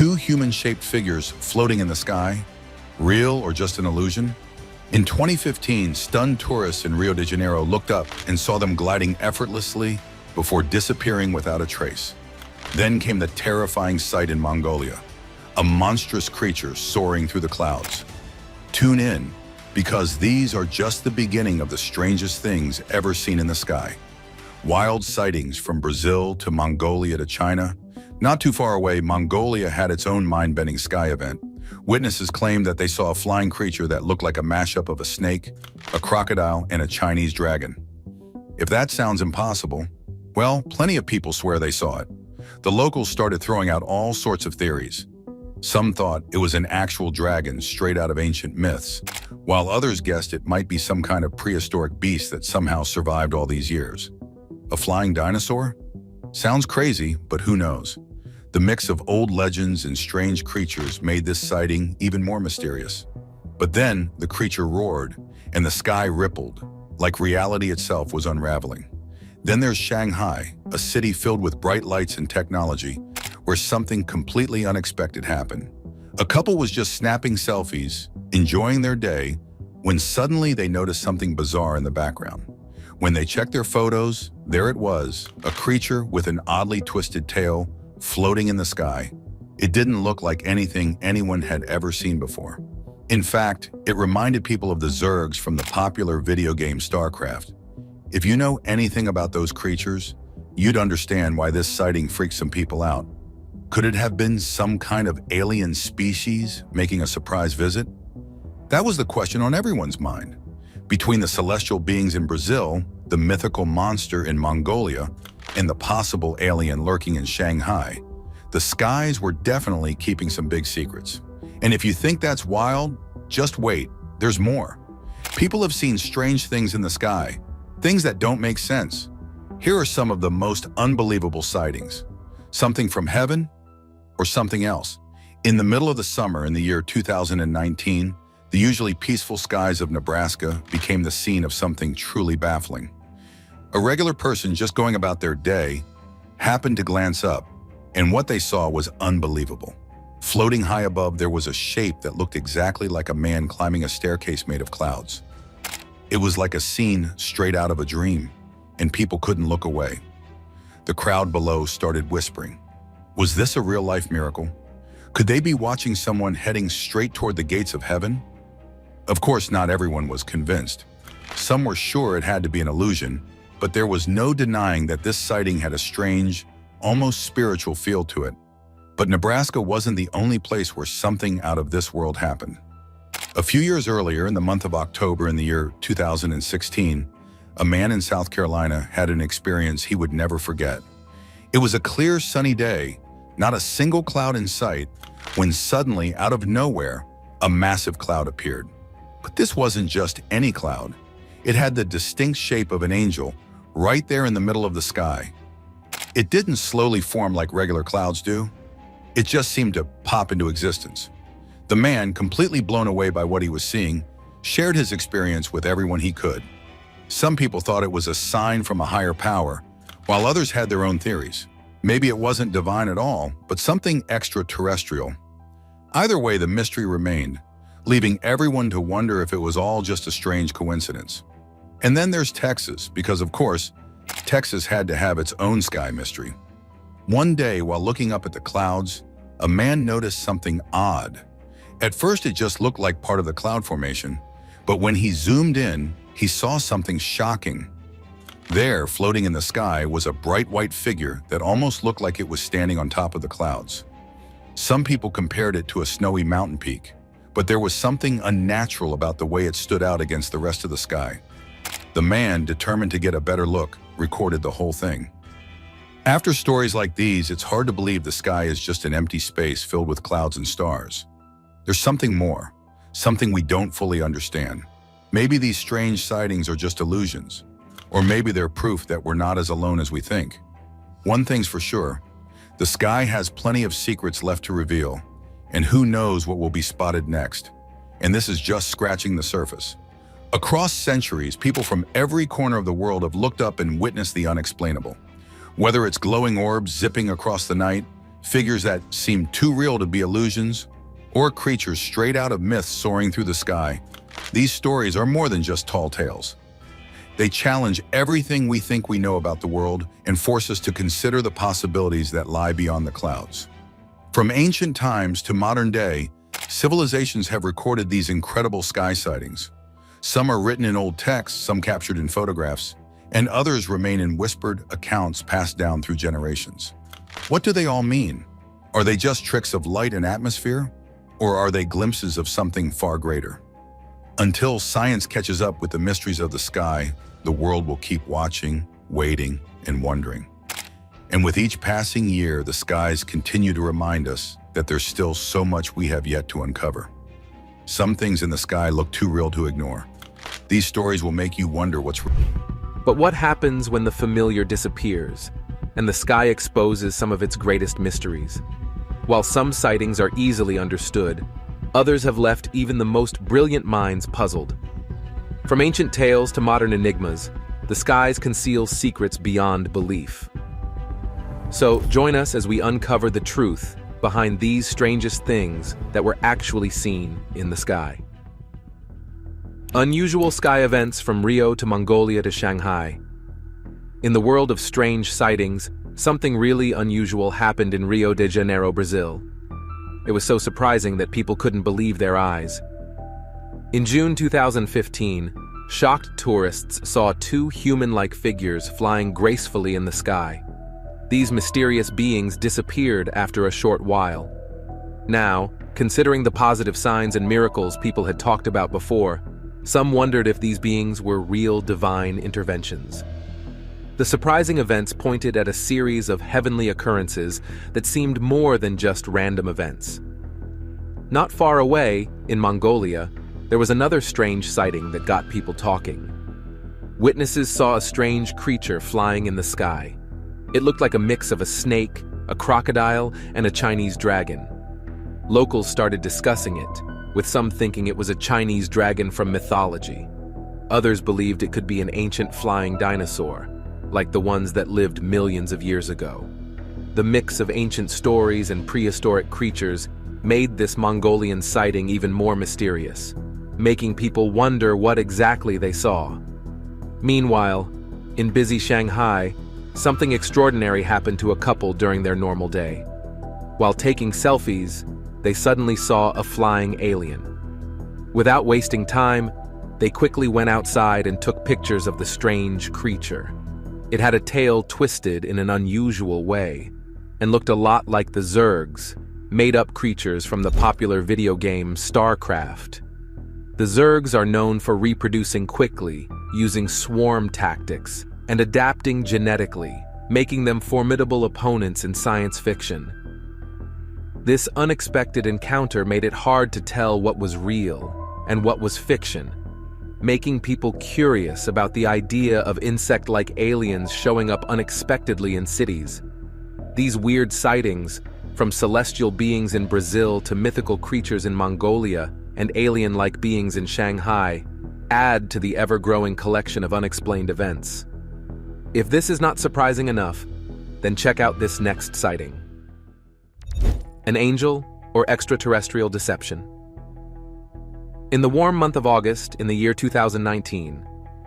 Two human-shaped figures floating in the sky, real or just an illusion? In 2015, stunned tourists in Rio de Janeiro looked up and saw them gliding effortlessly before disappearing without a trace. Then came the terrifying sight in Mongolia, a monstrous creature soaring through the clouds. Tune in, because these are just the beginning of the strangest things ever seen in the sky. Wild sightings from Brazil to Mongolia to China. Not too far away, Mongolia had its own mind-bending sky event. Witnesses claimed that they saw a flying creature that looked like a mashup of a snake, a crocodile, and a Chinese dragon. If that sounds impossible, well, plenty of people swear they saw it. The locals started throwing out all sorts of theories. Some thought it was an actual dragon straight out of ancient myths, while others guessed it might be some kind of prehistoric beast that somehow survived all these years. A flying dinosaur? Sounds crazy, but who knows? The mix of old legends and strange creatures made this sighting even more mysterious. But then the creature roared, and the sky rippled, like reality itself was unraveling. Then there's Shanghai, a city filled with bright lights and technology, where something completely unexpected happened. A couple was just snapping selfies, enjoying their day, when suddenly they noticed something bizarre in the background. When they checked their photos, there it was, a creature with an oddly twisted tail floating in the sky. It didn't look like anything anyone had ever seen before. In fact, it reminded people of the Zergs from the popular video game StarCraft. If you know anything about those creatures, you'd understand why this sighting freaked some people out. Could it have been some kind of alien species making a surprise visit? That was the question on everyone's mind. Between the celestial beings in Brazil, the mythical monster in Mongolia, and the possible alien lurking in Shanghai, the skies were definitely keeping some big secrets. And if you think that's wild, just wait, there's more. People have seen strange things in the sky, things that don't make sense. Here are some of the most unbelievable sightings. Something from heaven or something else. In the middle of the summer in the year 2019, the usually peaceful skies of Nebraska became the scene of something truly baffling. A regular person just going about their day happened to glance up, and what they saw was unbelievable. Floating high above, there was a shape that looked exactly like a man climbing a staircase made of clouds. It was like a scene straight out of a dream, and people couldn't look away. The crowd below started whispering. Was this a real-life miracle? Could they be watching someone heading straight toward the gates of heaven? Of course, not everyone was convinced. Some were sure it had to be an illusion, but there was no denying that this sighting had a strange, almost spiritual feel to it. But Nebraska wasn't the only place where something out of this world happened. A few years earlier, in the month of October in the year 2016, a man in South Carolina had an experience he would never forget. It was a clear, sunny day, not a single cloud in sight, when suddenly, out of nowhere, a massive cloud appeared. But this wasn't just any cloud. It had the distinct shape of an angel right there in the middle of the sky. It didn't slowly form like regular clouds do. It just seemed to pop into existence. The man, completely blown away by what he was seeing, shared his experience with everyone he could. Some people thought it was a sign from a higher power, while others had their own theories. Maybe it wasn't divine at all, but something extraterrestrial. Either way, the mystery remained, leaving everyone to wonder if it was all just a strange coincidence. And then there's Texas, because of course, Texas had to have its own sky mystery. One day, while looking up at the clouds, a man noticed something odd. At first, it just looked like part of the cloud formation, but when he zoomed in, he saw something shocking. There, floating in the sky, was a bright white figure that almost looked like it was standing on top of the clouds. Some people compared it to a snowy mountain peak, but there was something unnatural about the way it stood out against the rest of the sky. The man, determined to get a better look, recorded the whole thing. After stories like these, it's hard to believe the sky is just an empty space filled with clouds and stars. There's something more, something we don't fully understand. Maybe these strange sightings are just illusions, or maybe they're proof that we're not as alone as we think. One thing's for sure, the sky has plenty of secrets left to reveal, and who knows what will be spotted next. And this is just scratching the surface. Across centuries, people from every corner of the world have looked up and witnessed the unexplainable. Whether it's glowing orbs zipping across the night, figures that seem too real to be illusions, or creatures straight out of myths soaring through the sky. These stories are more than just tall tales. They challenge everything we think we know about the world and force us to consider the possibilities that lie beyond the clouds. From ancient times to modern day, civilizations have recorded these incredible sky sightings. Some are written in old texts, some captured in photographs, and others remain in whispered accounts passed down through generations. What do they all mean? Are they just tricks of light and atmosphere? Or are they glimpses of something far greater? Until science catches up with the mysteries of the sky, the world will keep watching, waiting, and wondering. And with each passing year, the skies continue to remind us that there's still so much we have yet to uncover. Some things in the sky look too real to ignore. These stories will make you wonder what's real. But what happens when the familiar disappears and the sky exposes some of its greatest mysteries? While some sightings are easily understood, others have left even the most brilliant minds puzzled. From ancient tales to modern enigmas, the skies conceal secrets beyond belief. So join us as we uncover the truth behind these strangest things that were actually seen in the sky. Unusual sky events from Rio to Mongolia to Shanghai. In the world of strange sightings, something really unusual happened in Rio de Janeiro, Brazil. It was so surprising that people couldn't believe their eyes. In June 2015, shocked tourists saw two human-like figures flying gracefully in the sky. These mysterious beings disappeared after a short while. Now, considering the positive signs and miracles people had talked about before, some wondered if these beings were real divine interventions. The surprising events pointed at a series of heavenly occurrences that seemed more than just random events. Not far away, in Mongolia, there was another strange sighting that got people talking. Witnesses saw a strange creature flying in the sky. It looked like a mix of a snake, a crocodile, and a Chinese dragon. Locals started discussing it, with some thinking it was a Chinese dragon from mythology. Others believed it could be an ancient flying dinosaur, like the ones that lived millions of years ago. The mix of ancient stories and prehistoric creatures made this Mongolian sighting even more mysterious, making people wonder what exactly they saw. Meanwhile, in busy Shanghai, something extraordinary happened to a couple during their normal day. While taking selfies, they suddenly saw a flying alien. Without wasting time, they quickly went outside and took pictures of the strange creature. It had a tail twisted in an unusual way and looked a lot like the Zergs, made-up creatures from the popular video game StarCraft. The Zergs are known for reproducing quickly, using swarm tactics, and adapting genetically, making them formidable opponents in science fiction. This unexpected encounter made it hard to tell what was real and what was fiction, making people curious about the idea of insect-like aliens showing up unexpectedly in cities. These weird sightings, from celestial beings in Brazil to mythical creatures in Mongolia and alien-like beings in Shanghai, add to the ever-growing collection of unexplained events. If this is not surprising enough, then check out this next sighting. An angel or extraterrestrial deception. In the warm month of August in the year 2019,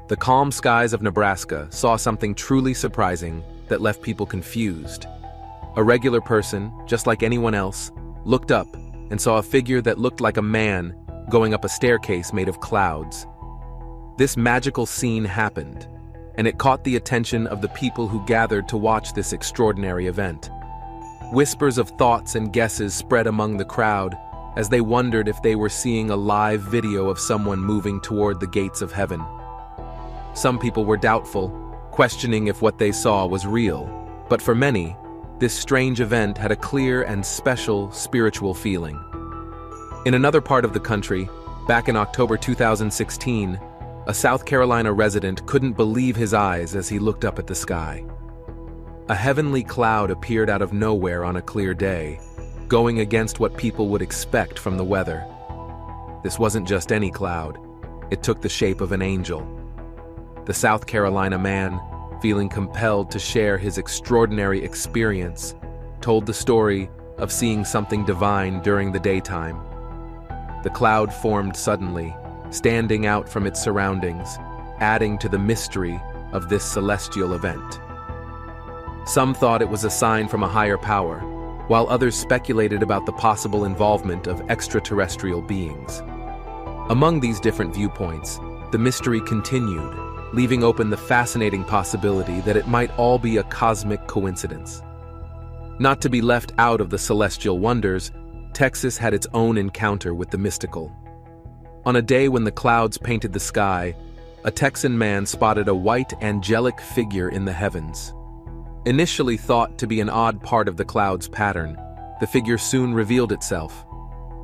the calm skies of Nebraska saw something truly surprising that left people confused. A regular person, just like anyone else, looked up and saw a figure that looked like a man going up a staircase made of clouds. This magical scene happened, and it caught the attention of the people who gathered to watch this extraordinary event. Whispers of thoughts and guesses spread among the crowd as they wondered if they were seeing a live video of someone moving toward the gates of heaven. Some people were doubtful, questioning if what they saw was real, but for many, this strange event had a clear and special spiritual feeling. In another part of the country, back in October 2016, a South Carolina resident couldn't believe his eyes as he looked up at the sky. A heavenly cloud appeared out of nowhere on a clear day, going against what people would expect from the weather. This wasn't just any cloud. It took the shape of an angel. The South Carolina man, feeling compelled to share his extraordinary experience, told the story of seeing something divine during the daytime. The cloud formed suddenly, standing out from its surroundings, adding to the mystery of this celestial event. Some thought it was a sign from a higher power, while others speculated about the possible involvement of extraterrestrial beings. Among these different viewpoints, the mystery continued, leaving open the fascinating possibility that it might all be a cosmic coincidence. Not to be left out of the celestial wonders, Texas had its own encounter with the mystical. On a day when the clouds painted the sky, a Texan man spotted a white angelic figure in the heavens. Initially thought to be an odd part of the cloud's pattern, the figure soon revealed itself.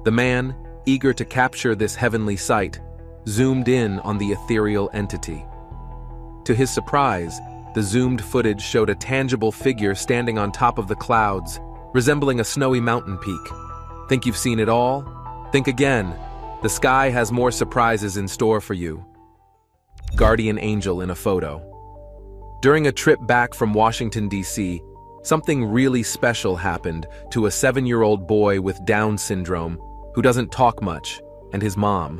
The man, eager to capture this heavenly sight, zoomed in on the ethereal entity. To his surprise, the zoomed footage showed a tangible figure standing on top of the clouds, resembling a snowy mountain peak. Think you've seen it all? Think again. The sky has more surprises in store for you. Guardian angel in a photo. During a trip back from Washington, D.C., something really special happened to a 7-year-old boy with Down syndrome who doesn't talk much, and his mom.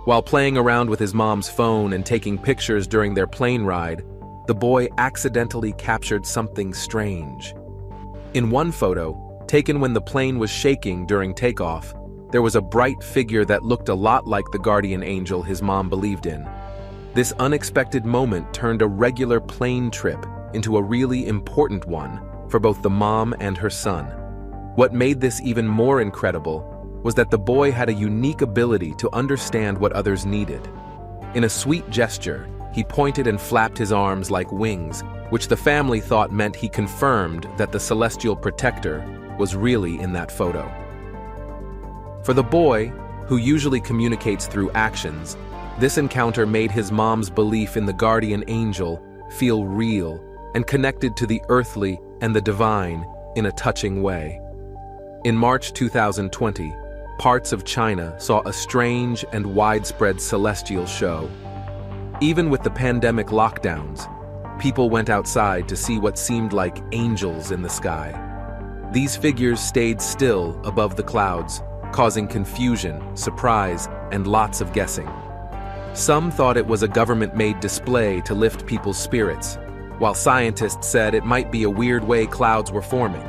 While playing around with his mom's phone and taking pictures during their plane ride, the boy accidentally captured something strange. In one photo, taken when the plane was shaking during takeoff, there was a bright figure that looked a lot like the guardian angel his mom believed in. This unexpected moment turned a regular plane trip into a really important one for both the mom and her son. What made this even more incredible was that the boy had a unique ability to understand what others needed. In a sweet gesture, he pointed and flapped his arms like wings, which the family thought meant he confirmed that the celestial protector was really in that photo. For the boy, who usually communicates through actions, this encounter made his mom's belief in the guardian angel feel real and connected to the earthly and the divine in a touching way. In March 2020, parts of China saw a strange and widespread celestial show. Even with the pandemic lockdowns, people went outside to see what seemed like angels in the sky. These figures stayed still above the clouds, causing confusion, surprise, and lots of guessing. Some thought it was a government-made display to lift people's spirits, while scientists said it might be a weird way clouds were forming.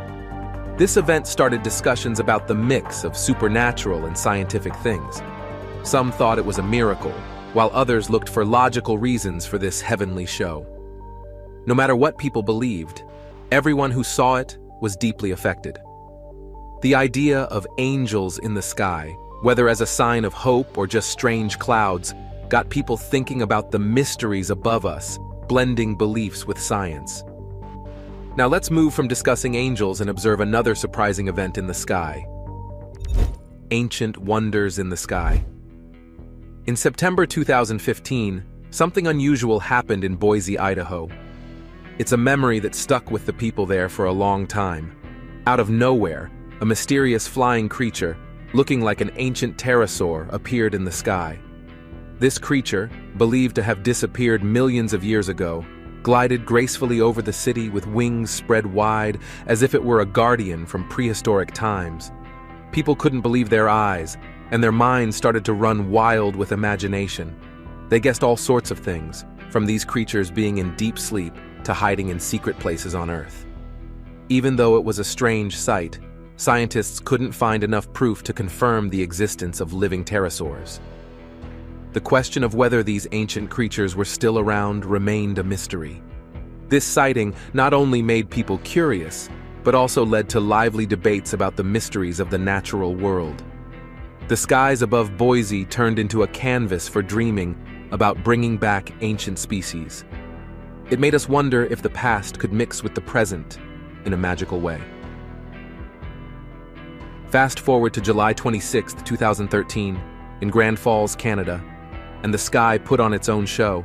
This event started discussions about the mix of supernatural and scientific things. Some thought it was a miracle, while others looked for logical reasons for this heavenly show. No matter what people believed, everyone who saw it was deeply affected. The idea of angels in the sky, whether as a sign of hope or just strange clouds, got people thinking about the mysteries above us, blending beliefs with science. Now let's move from discussing angels and observe another surprising event in the sky. Ancient wonders in the sky. In September 2015, something unusual happened in Boise, Idaho. It's a memory that stuck with the people there for a long time. Out of nowhere, a mysterious flying creature, looking like an ancient pterosaur, appeared in the sky. This creature, believed to have disappeared millions of years ago, glided gracefully over the city with wings spread wide as if it were a guardian from prehistoric times. People couldn't believe their eyes, and their minds started to run wild with imagination. They guessed all sorts of things, from these creatures being in deep sleep to hiding in secret places on Earth. Even though it was a strange sight, scientists couldn't find enough proof to confirm the existence of living pterosaurs. The question of whether these ancient creatures were still around remained a mystery. This sighting not only made people curious, but also led to lively debates about the mysteries of the natural world. The skies above Boise turned into a canvas for dreaming about bringing back ancient species. It made us wonder if the past could mix with the present in a magical way. Fast forward to July 26, 2013, in Grand Falls, Canada, and the sky put on its own show.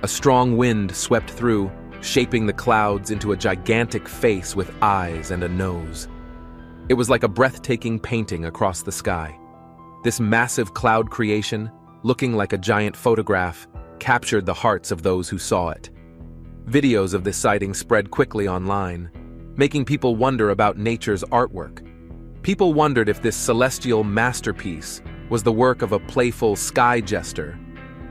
A strong wind swept through, shaping the clouds into a gigantic face with eyes and a nose. It was like a breathtaking painting across the sky. This massive cloud creation, looking like a giant photograph, captured the hearts of those who saw it. Videos of this sighting spread quickly online. making people wonder about nature's artwork. People wondered if this celestial masterpiece was the work of a playful sky jester,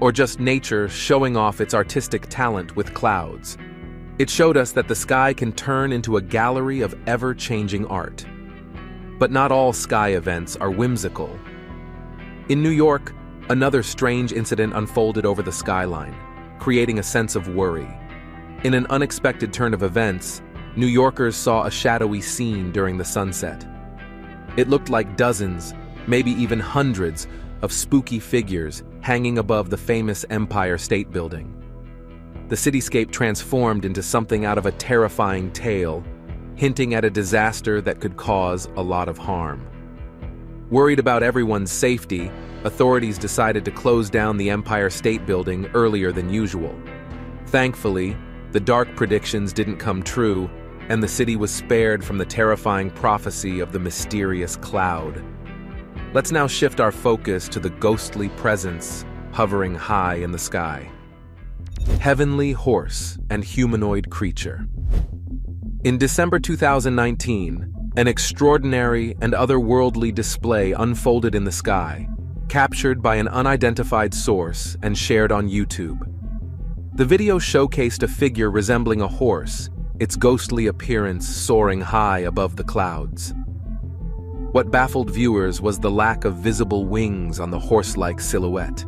or just nature showing off its artistic talent with clouds. It showed us that the sky can turn into a gallery of ever-changing art. But not all sky events are whimsical. In New York, another strange incident unfolded over the skyline, creating a sense of worry. In an unexpected turn of events, New Yorkers saw a shadowy scene during the sunset. It looked like dozens, maybe even hundreds, of spooky figures hanging above the famous Empire State Building. The cityscape transformed into something out of a terrifying tale, hinting at a disaster that could cause a lot of harm. Worried about everyone's safety, authorities decided to close down the Empire State Building earlier than usual. Thankfully, the dark predictions didn't come true, and the city was spared from the terrifying prophecy of the mysterious cloud. Let's now shift our focus to the ghostly presence hovering high in the sky. Heavenly horse and humanoid creature. In December 2019, an extraordinary and otherworldly display unfolded in the sky, captured by an unidentified source and shared on YouTube. The video showcased a figure resembling a horse, its ghostly appearance soaring high above the clouds. What baffled viewers was the lack of visible wings on the horse-like silhouette.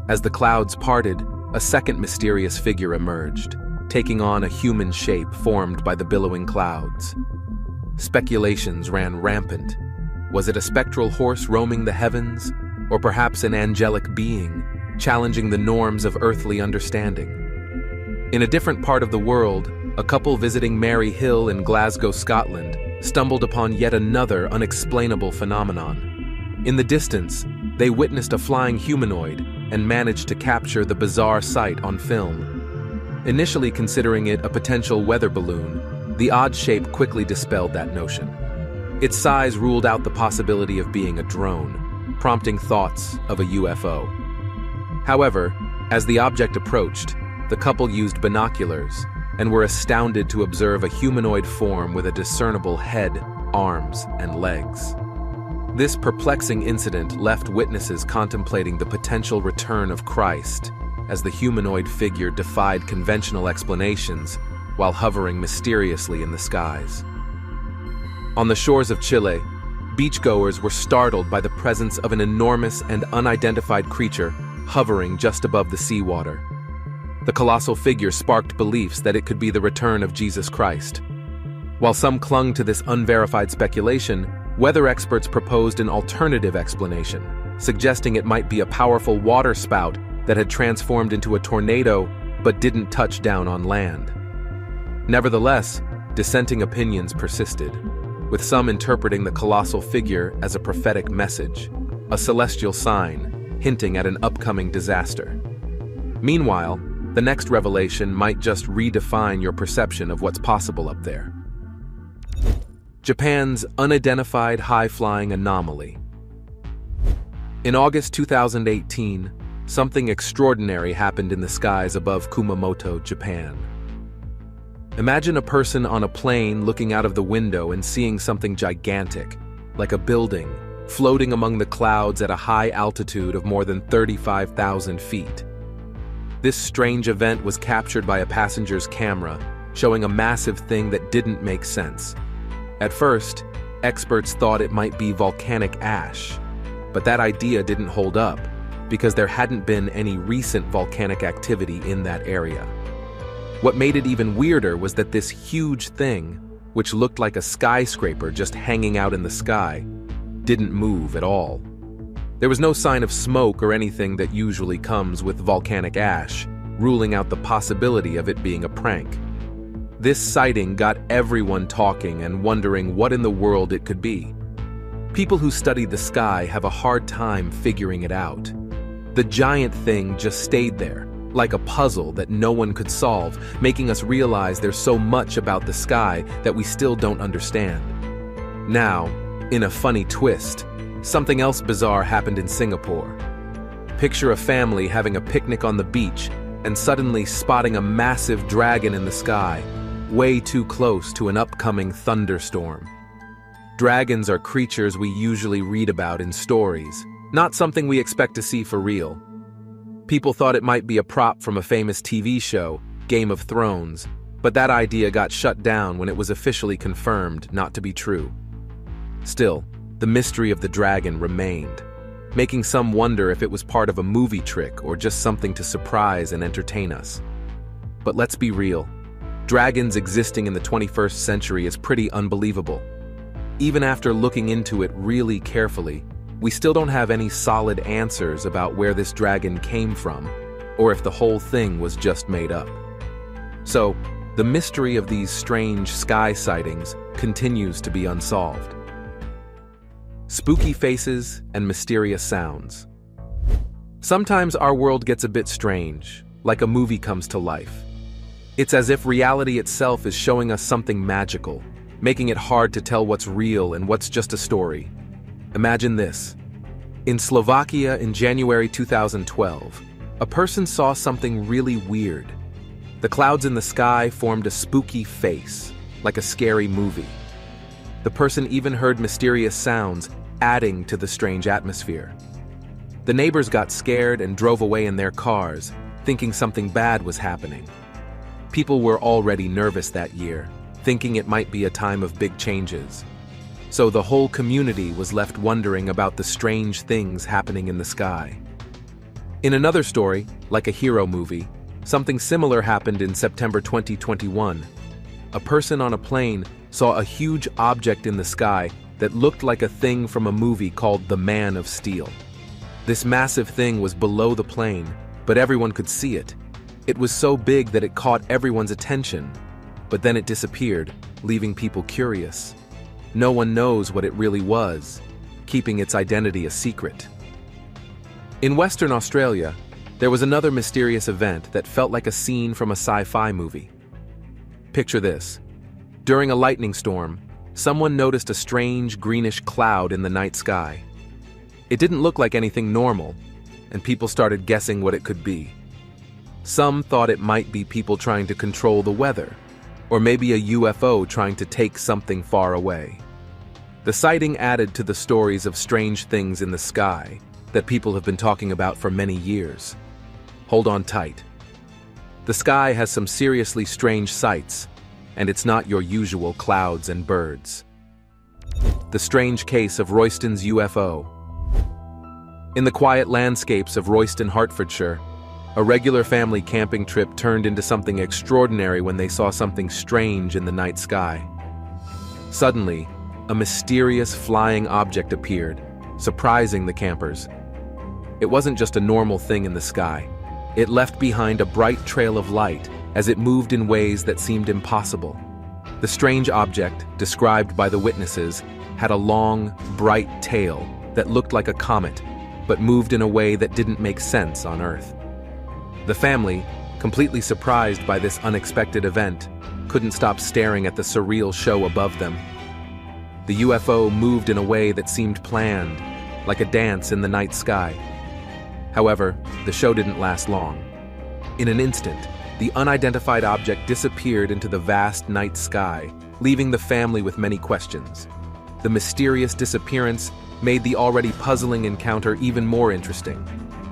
As the clouds parted, a second mysterious figure emerged, taking on a human shape formed by the billowing clouds. Speculations ran rampant. Was it a spectral horse roaming the heavens, or perhaps an angelic being, challenging the norms of earthly understanding? In a different part of the world, a couple visiting Mary Hill in Glasgow, Scotland, stumbled upon yet another unexplainable phenomenon. In the distance, they witnessed a flying humanoid and managed to capture the bizarre sight on film. Initially considering it a potential weather balloon, the odd shape quickly dispelled that notion. Its size ruled out the possibility of being a drone, prompting thoughts of a UFO. However, as the object approached, the couple used binoculars and were astounded to observe a humanoid form with a discernible head, arms, and legs. This perplexing incident left witnesses contemplating the potential return of Christ, as the humanoid figure defied conventional explanations while hovering mysteriously in the skies. On the shores of Chile, beachgoers were startled by the presence of an enormous and unidentified creature hovering just above the seawater. The colossal figure sparked beliefs that it could be the return of Jesus Christ. While some clung to this unverified speculation, weather experts proposed an alternative explanation, suggesting it might be a powerful water spout that had transformed into a tornado but didn't touch down on land. Nevertheless, dissenting opinions persisted, with some interpreting the colossal figure as a prophetic message, a celestial sign hinting at an upcoming disaster. Meanwhile, the next revelation might just redefine your perception of what's possible up there. Japan's unidentified high-flying anomaly. In August 2018, something extraordinary happened in the skies above Kumamoto, Japan. Imagine a person on a plane looking out of the window and seeing something gigantic, like a building, floating among the clouds at a high altitude of more than 35,000 feet. This strange event was captured by a passenger's camera, showing a massive thing that didn't make sense. At first, experts thought it might be volcanic ash, but that idea didn't hold up because there hadn't been any recent volcanic activity in that area. What made it even weirder was that this huge thing, which looked like a skyscraper just hanging out in the sky, didn't move at all. There was no sign of smoke or anything that usually comes with volcanic ash, ruling out the possibility of it being a prank. This sighting got everyone talking and wondering what in the world it could be. People who study the sky have a hard time figuring it out. The giant thing just stayed there, like a puzzle that no one could solve, making us realize there's so much about the sky that we still don't understand. Now, in a funny twist, something else bizarre happened in Singapore. Picture a family having a picnic on the beach and suddenly spotting a massive dragon in the sky, way too close to an upcoming thunderstorm. Dragons are creatures we usually read about in stories, not something we expect to see for real. People thought it might be a prop from a famous TV show, Game of Thrones, but that idea got shut down when it was officially confirmed not to be true. Still, the mystery of the dragon remained, making some wonder if it was part of a movie trick or just something to surprise and entertain us. But let's be real, dragons existing in the 21st century is pretty unbelievable. Even after looking into it really carefully, we still don't have any solid answers about where this dragon came from, or if the whole thing was just made up. So, the mystery of these strange sky sightings continues to be unsolved. Spooky faces and mysterious sounds. Sometimes our world gets a bit strange, like a movie comes to life. It's as if reality itself is showing us something magical, making it hard to tell what's real and what's just a story. Imagine this. In Slovakia in January 2012, a person saw something really weird. The clouds in the sky formed a spooky face, like a scary movie. The person even heard mysterious sounds, adding to the strange atmosphere. The neighbors got scared and drove away in their cars, thinking something bad was happening. People were already nervous that year, thinking it might be a time of big changes. So the whole community was left wondering about the strange things happening in the sky. In another story, like a hero movie, something similar happened in September 2021. A person on a plane saw a huge object in the sky that looked like a thing from a movie called The Man of Steel. This massive thing was below the plane, but everyone could see it. It was so big that it caught everyone's attention. But then it disappeared, leaving people curious. No one knows what it really was, keeping its identity a secret. In Western Australia, there was another mysterious event that felt like a scene from a sci-fi movie. Picture this. During a lightning storm, someone noticed a strange greenish cloud in the night sky. It didn't look like anything normal, and people started guessing what it could be. Some thought it might be people trying to control the weather, or maybe a UFO trying to take something far away. The sighting added to the stories of strange things in the sky that people have been talking about for many years. Hold on tight. The sky has some seriously strange sights, and it's not your usual clouds and birds. The strange case of Royston's UFO. In the quiet landscapes of Royston, Hertfordshire, a regular family camping trip turned into something extraordinary when they saw something strange in the night sky. Suddenly, a mysterious flying object appeared, surprising the campers. It wasn't just a normal thing in the sky. It left behind a bright trail of light as it moved in ways that seemed impossible. The strange object, described by the witnesses, had a long, bright tail that looked like a comet, but moved in a way that didn't make sense on Earth. The family, completely surprised by this unexpected event, couldn't stop staring at the surreal show above them. The UFO moved in a way that seemed planned, like a dance in the night sky. However, the show didn't last long. In an instant, the unidentified object disappeared into the vast night sky, leaving the family with many questions. The mysterious disappearance made the already puzzling encounter even more interesting,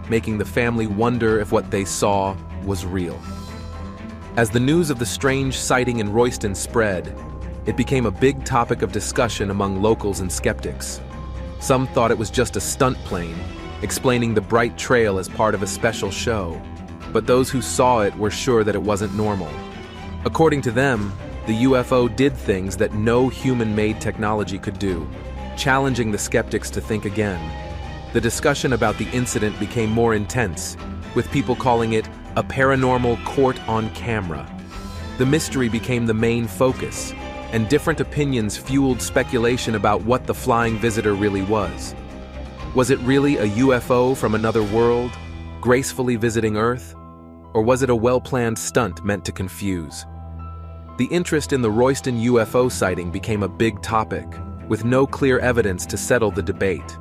making the family wonder if what they saw was real. As the news of the strange sighting in Royston spread, it became a big topic of discussion among locals and skeptics. Some thought it was just a stunt plane, explaining the bright trail as part of a special show, but those who saw it were sure that it wasn't normal. According to them, the UFO did things that no human-made technology could do, challenging the skeptics to think again. The discussion about the incident became more intense, with people calling it a paranormal court on camera. The mystery became the main focus, and different opinions fueled speculation about what the flying visitor really was. Was it really a UFO from another world, gracefully visiting Earth? Or was it a well-planned stunt meant to confuse? The interest in the Royston UFO sighting became a big topic, with no clear evidence to settle the debate.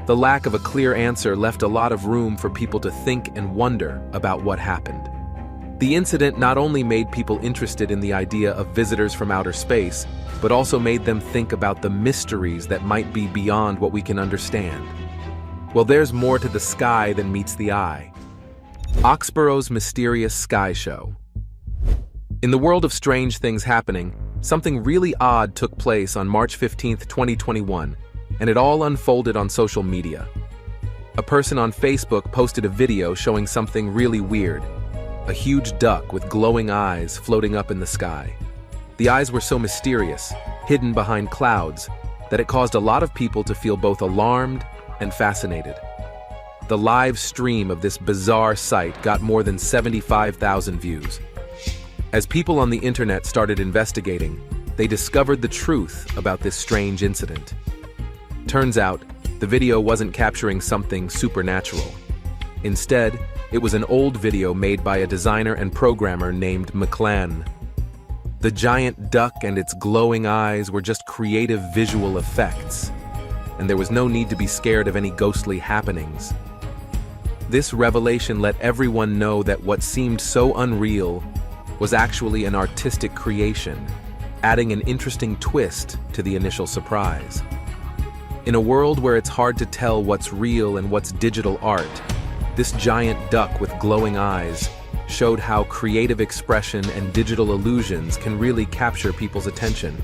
The lack of a clear answer left a lot of room for people to think and wonder about what happened. The incident not only made people interested in the idea of visitors from outer space, but also made them think about the mysteries that might be beyond what we can understand. Well, there's more to the sky than meets the eye. Oxborough's mysterious sky show. In the world of strange things happening, something really odd took place on March 15, 2021, and it all unfolded on social media. A person on Facebook posted a video showing something really weird. A huge duck with glowing eyes floating up in the sky. The eyes were so mysterious, hidden behind clouds, that it caused a lot of people to feel both alarmed and fascinated. The live stream of this bizarre sight got more than 75,000 views. As people on the internet started investigating, they discovered the truth about this strange incident. Turns out, the video wasn't capturing something supernatural. Instead, it was an old video made by a designer and programmer named McClan. The giant duck and its glowing eyes were just creative visual effects, and there was no need to be scared of any ghostly happenings. This revelation let everyone know that what seemed so unreal was actually an artistic creation, adding an interesting twist to the initial surprise. In a world where it's hard to tell what's real and what's digital art, this giant duck with glowing eyes showed how creative expression and digital illusions can really capture people's attention.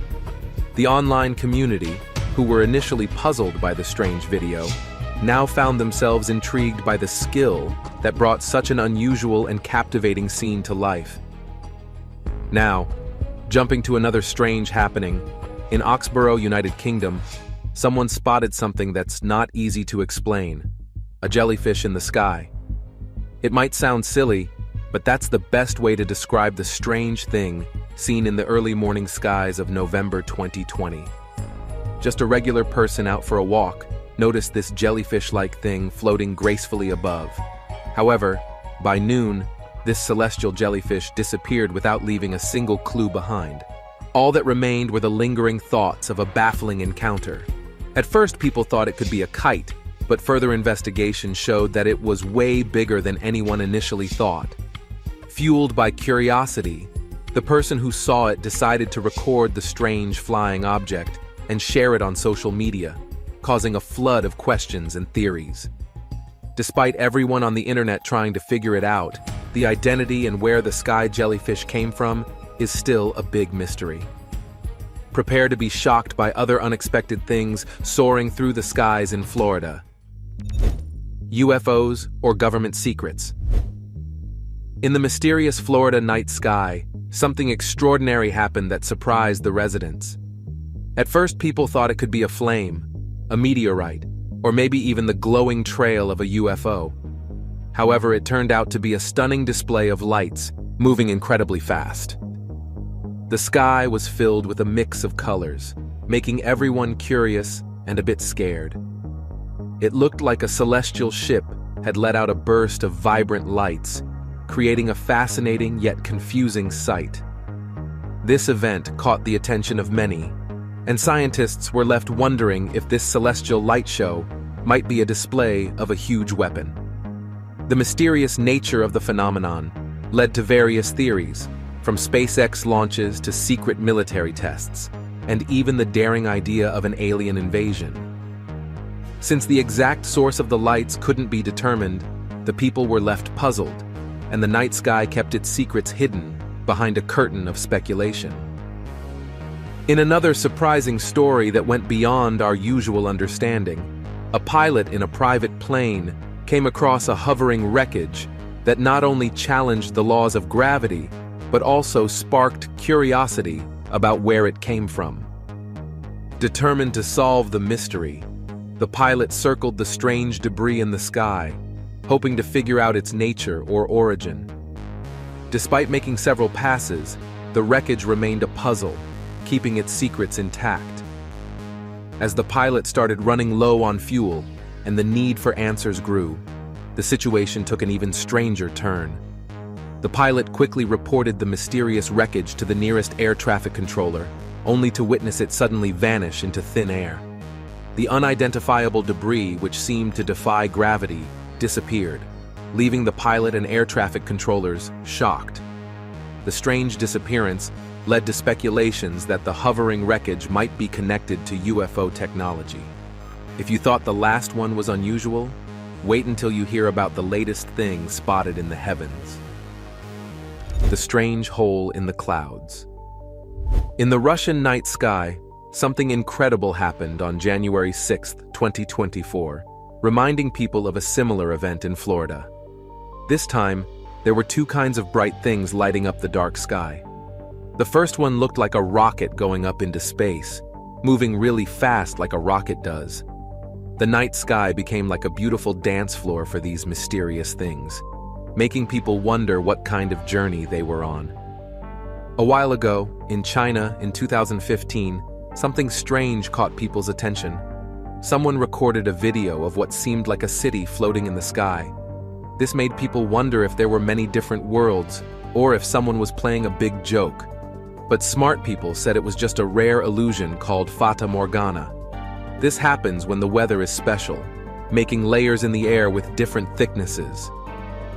The online community, who were initially puzzled by the strange video, now found themselves intrigued by the skill that brought such an unusual and captivating scene to life. Now, jumping to another strange happening, in Oxborough, United Kingdom, someone spotted something that's not easy to explain: a jellyfish in the sky. It might sound silly, but that's the best way to describe the strange thing seen in the early morning skies of November 2020. Just a regular person out for a walk noticed this jellyfish-like thing floating gracefully above. However, by noon, this celestial jellyfish disappeared without leaving a single clue behind. All that remained were the lingering thoughts of a baffling encounter. At first, people thought it could be a kite, but further investigation showed that it was way bigger than anyone initially thought. Fueled by curiosity, the person who saw it decided to record the strange flying object and share it on social media, causing a flood of questions and theories. Despite everyone on the internet trying to figure it out, the identity and where the sky jellyfish came from is still a big mystery. Prepare to be shocked by other unexpected things soaring through the skies in Florida. UFOs or government secrets. In the mysterious Florida night sky, something extraordinary happened that surprised the residents. At first, people thought it could be a flame, a meteorite, or maybe even the glowing trail of a UFO. However, it turned out to be a stunning display of lights, moving incredibly fast. The sky was filled with a mix of colors, making everyone curious and a bit scared. It looked like a celestial ship had let out a burst of vibrant lights, creating a fascinating yet confusing sight. This event caught the attention of many, and scientists were left wondering if this celestial light show might be a display of a huge weapon. The mysterious nature of the phenomenon led to various theories, from SpaceX launches to secret military tests, and even the daring idea of an alien invasion. Since the exact source of the lights couldn't be determined, the people were left puzzled, and the night sky kept its secrets hidden behind a curtain of speculation. In another surprising story that went beyond our usual understanding, a pilot in a private plane came across a hovering wreckage that not only challenged the laws of gravity, but also sparked curiosity about where it came from. Determined to solve the mystery, the pilot circled the strange debris in the sky, hoping to figure out its nature or origin. Despite making several passes, the wreckage remained a puzzle, keeping its secrets intact. As the pilot started running low on fuel and the need for answers grew, the situation took an even stranger turn. The pilot quickly reported the mysterious wreckage to the nearest air traffic controller, only to witness it suddenly vanish into thin air. The unidentifiable debris, which seemed to defy gravity, disappeared, leaving the pilot and air traffic controllers shocked. The strange disappearance led to speculations that the hovering wreckage might be connected to UFO technology. If you thought the last one was unusual, wait until you hear about the latest thing spotted in the heavens. The strange hole in the clouds. In the Russian night sky, something incredible happened on January 6, 2024, reminding people of a similar event in Florida. This time, there were two kinds of bright things lighting up the dark sky. The first one looked like a rocket going up into space, moving really fast like a rocket does. The night sky became like a beautiful dance floor for these mysterious things, making people wonder what kind of journey they were on. A while ago, in China in 2015, something strange caught people's attention. Someone recorded a video of what seemed like a city floating in the sky. This made people wonder if there were many different worlds, or if someone was playing a big joke. But smart people said it was just a rare illusion called Fata Morgana. This happens when the weather is special, making layers in the air with different thicknesses.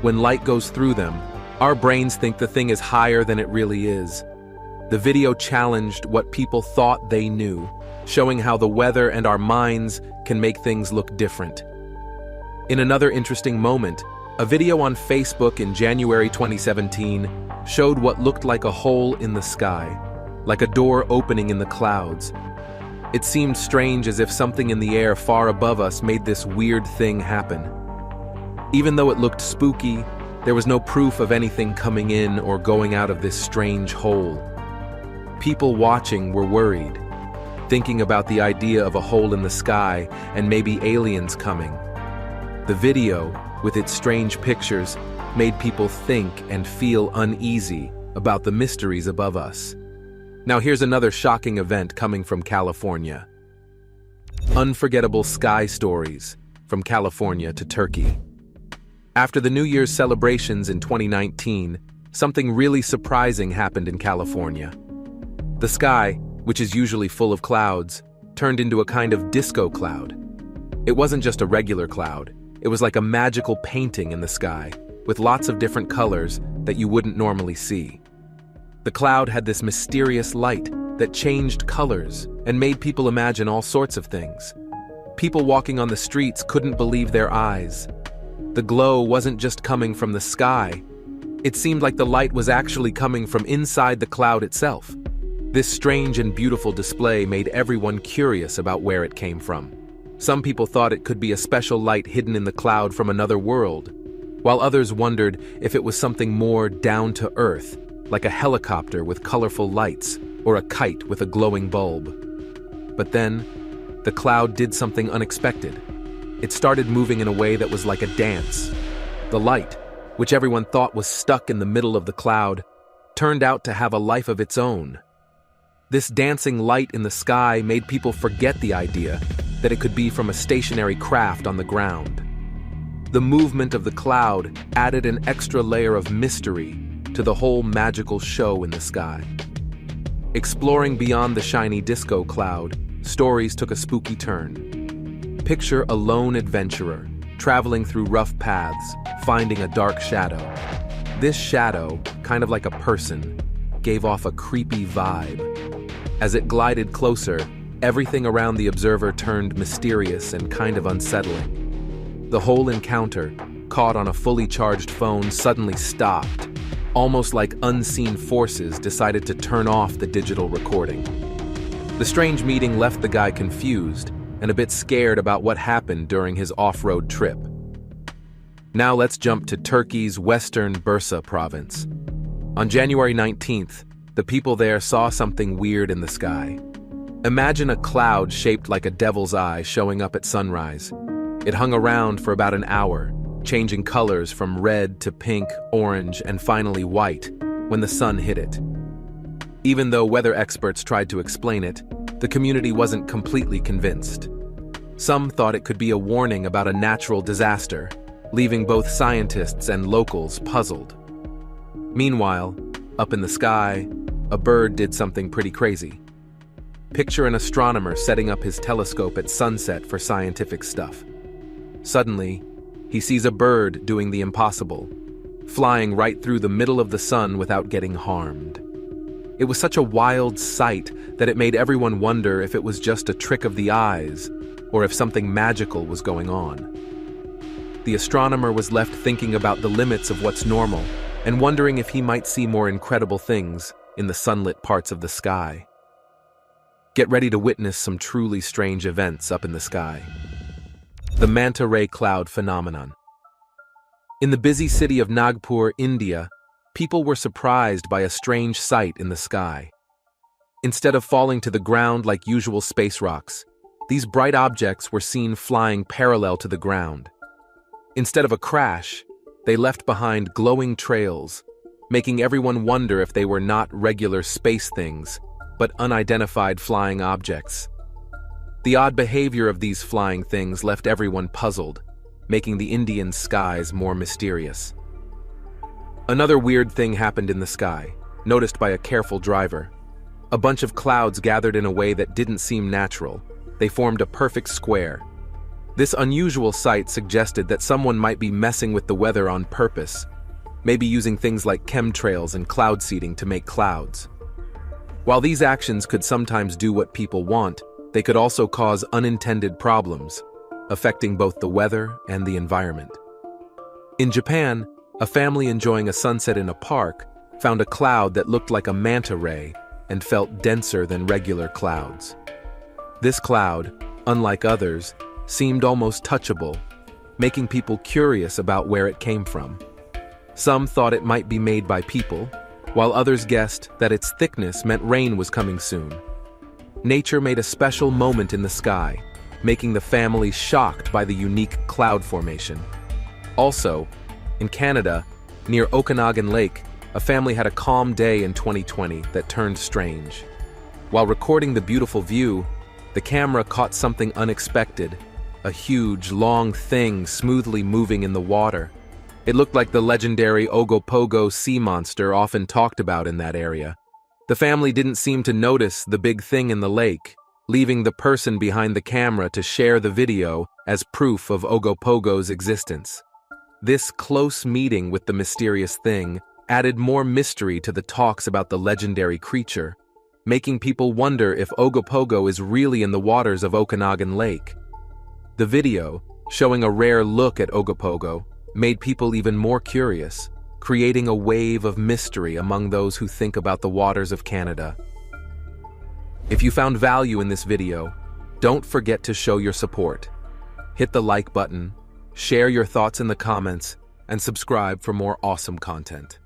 When light goes through them, our brains think the thing is higher than it really is. The video challenged what people thought they knew, showing how the weather and our minds can make things look different. In another interesting moment, a video on Facebook in January 2017 showed what looked like a hole in the sky, like a door opening in the clouds. It seemed strange, as if something in the air far above us made this weird thing happen. Even though it looked spooky, there was no proof of anything coming in or going out of this strange hole. People watching were worried, thinking about the idea of a hole in the sky and maybe aliens coming. The video, with its strange pictures, made people think and feel uneasy about the mysteries above us. Now here's another shocking event coming from California. Unforgettable sky stories from California to Turkey. After the New Year's celebrations in 2019, something really surprising happened in California. The sky, which is usually full of clouds, turned into a kind of disco cloud. It wasn't just a regular cloud. It was like a magical painting in the sky, with lots of different colors that you wouldn't normally see. The cloud had this mysterious light that changed colors and made people imagine all sorts of things. People walking on the streets couldn't believe their eyes. The glow wasn't just coming from the sky. It seemed like the light was actually coming from inside the cloud itself. This strange and beautiful display made everyone curious about where it came from. Some people thought it could be a special light hidden in the cloud from another world, while others wondered if it was something more down to earth, like a helicopter with colorful lights or a kite with a glowing bulb. But then, the cloud did something unexpected. It started moving in a way that was like a dance. The light, which everyone thought was stuck in the middle of the cloud, turned out to have a life of its own. This dancing light in the sky made people forget the idea that it could be from a stationary craft on the ground. The movement of the cloud added an extra layer of mystery to the whole magical show in the sky. Exploring beyond the shiny disco cloud, stories took a spooky turn. Picture a lone adventurer traveling through rough paths, finding a dark shadow. This shadow, kind of like a person, gave off a creepy vibe. As it glided closer, everything around the observer turned mysterious and kind of unsettling. The whole encounter, caught on a fully charged phone, suddenly stopped, almost like unseen forces decided to turn off the digital recording. The strange meeting left the guy confused and a bit scared about what happened during his off-road trip. Now let's jump to Turkey's western Bursa province. On January 19th, the people there saw something weird in the sky. Imagine a cloud shaped like a devil's eye showing up at sunrise. It hung around for about an hour, changing colors from red to pink, orange, and finally white when the sun hit it. Even though weather experts tried to explain it, the community wasn't completely convinced. Some thought it could be a warning about a natural disaster, leaving both scientists and locals puzzled. Meanwhile, up in the sky, a bird did something pretty crazy. Picture an astronomer setting up his telescope at sunset for scientific stuff. Suddenly, he sees a bird doing the impossible, flying right through the middle of the sun without getting harmed. It was such a wild sight that it made everyone wonder if it was just a trick of the eyes or if something magical was going on. The astronomer was left thinking about the limits of what's normal and wondering if he might see more incredible things in the sunlit parts of the sky. Get ready to witness some truly strange events up in the sky. The manta ray cloud phenomenon. In the busy city of Nagpur, India, people were surprised by a strange sight in the sky. Instead of falling to the ground like usual space rocks, these bright objects were seen flying parallel to the ground. Instead of a crash, they left behind glowing trails, making everyone wonder if they were not regular space things, but unidentified flying objects. The odd behavior of these flying things left everyone puzzled, making the Indian skies more mysterious. Another weird thing happened in the sky, noticed by a careful driver. A bunch of clouds gathered in a way that didn't seem natural. They formed a perfect square. This unusual sight suggested that someone might be messing with the weather on purpose, maybe using things like chemtrails and cloud seeding to make clouds. While these actions could sometimes do what people want, they could also cause unintended problems, affecting both the weather and the environment. In Japan, a family enjoying a sunset in a park found a cloud that looked like a manta ray and felt denser than regular clouds. This cloud, unlike others, seemed almost touchable, making people curious about where it came from. Some thought it might be made by people, while others guessed that its thickness meant rain was coming soon. Nature made a special moment in the sky, making the family shocked by the unique cloud formation. Also, in Canada, near Okanagan Lake, a family had a calm day in 2020 that turned strange. While recording the beautiful view, the camera caught something unexpected, a huge, long thing smoothly moving in the water. It looked like the legendary Ogopogo sea monster often talked about in that area. The family didn't seem to notice the big thing in the lake, leaving the person behind the camera to share the video as proof of Ogopogo's existence. This close meeting with the mysterious thing added more mystery to the talks about the legendary creature, making people wonder if Ogopogo is really in the waters of Okanagan Lake. The video, showing a rare look at Ogopogo, made people even more curious, creating a wave of mystery among those who think about the waters of Canada. If you found value in this video, don't forget to show your support. Hit the like button, share your thoughts in the comments, and subscribe for more awesome content.